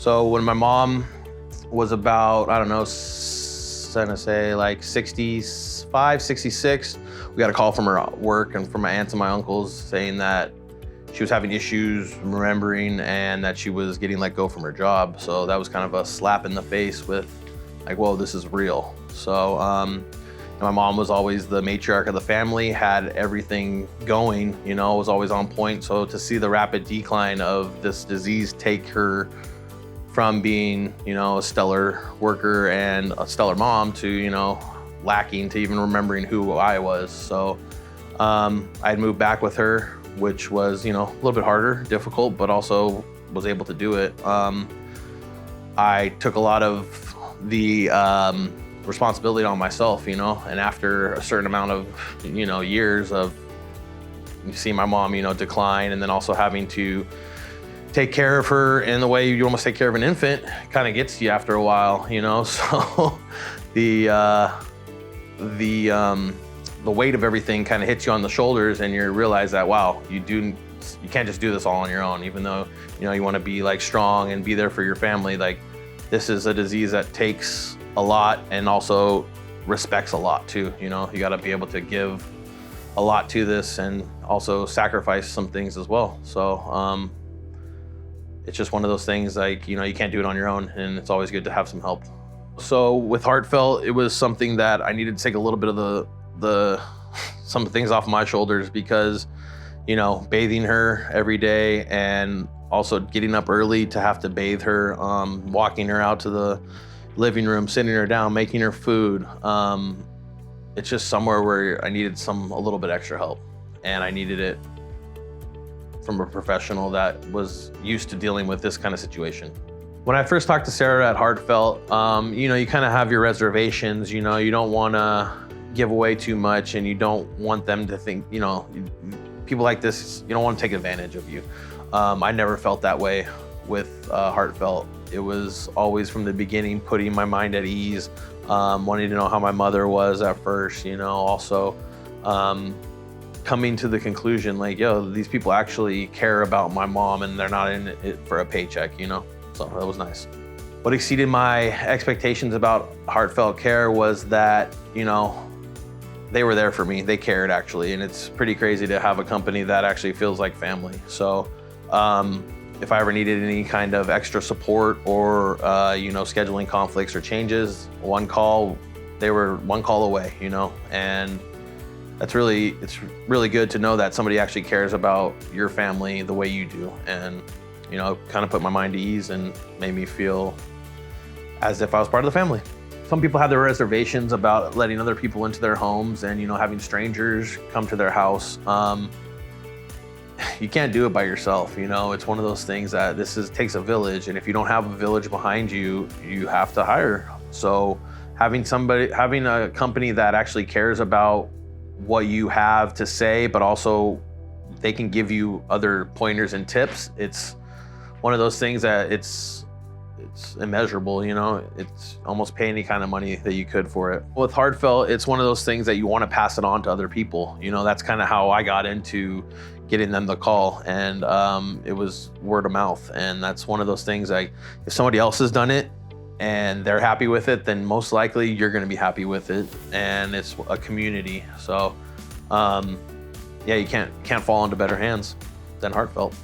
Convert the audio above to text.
So when my mom was about, I don't know, gonna say like 65, 66, we got a call from her work and from my aunts and my uncles saying that she was having issues remembering and that she was getting let go from her job. So that was kind of a slap in the face with like, whoa, this is real. So my mom was always the matriarch of the family, had everything going, was always on point. So to see the rapid decline of this disease take her from being, a stellar worker and a stellar mom to, lacking to even remembering who I was. So I'd moved back with her, which was, a little bit harder, difficult, but also was able to do it. I took a lot of the responsibility on myself, and after a certain amount of, years of seeing my mom, decline, and then also having to take care of her in the way you almost take care of an infant, kind of gets to you after a while, so the weight of everything kind of hits you on the shoulders, and you realize that, wow, you can't just do this all on your own, even though, you want to be like strong and be there for your family. Like, this is a disease that takes a lot and also respects a lot too. You got to be able to give a lot to this and also sacrifice some things as well. So it's just one of those things, like, you can't do it on your own, and it's always good to have some help. So with Heartfelt, it was something that I needed to take a little bit of some things off my shoulders, because, bathing her every day and also getting up early to have to bathe her, walking her out to the living room, sitting her down, making her food. It's just somewhere where I needed a little bit extra help, and I needed it from a professional that was used to dealing with this kind of situation. When I first talked to Sarah at Heartfelt, you kind of have your reservations. You don't want to give away too much, and you don't want them to think, people like this, you don't want to take advantage of you. I never felt that way with Heartfelt. It was always from the beginning putting my mind at ease, wanting to know how my mother was at first, also coming to the conclusion, like, yo, these people actually care about my mom and they're not in it for a paycheck, so that was nice. What exceeded my expectations about Heartfelt Care was that, they were there for me. They cared, actually, and it's pretty crazy to have a company that actually feels like family. So if I ever needed any kind of extra support or, scheduling conflicts or changes, they were one call away, and it's really good to know that somebody actually cares about your family the way you do, and, kind of put my mind at ease and made me feel as if I was part of the family. Some people have their reservations about letting other people into their homes and, having strangers come to their house. You can't do it by yourself. It's one of those things that takes a village, and if you don't have a village behind you, you have to hire. So having a company that actually cares about what you have to say, but also they can give you other pointers and tips. It's one of those things that it's immeasurable, it's almost pay any kind of money that you could for it. With Heartfelt, it's one of those things that you want to pass it on to other people. That's kind of how I got into getting them the call, and it was word of mouth. And that's one of those things, like, if somebody else has done it and they're happy with it, then most likely you're going to be happy with it. And it's a community. So yeah, you can't fall into better hands than Heartfelt.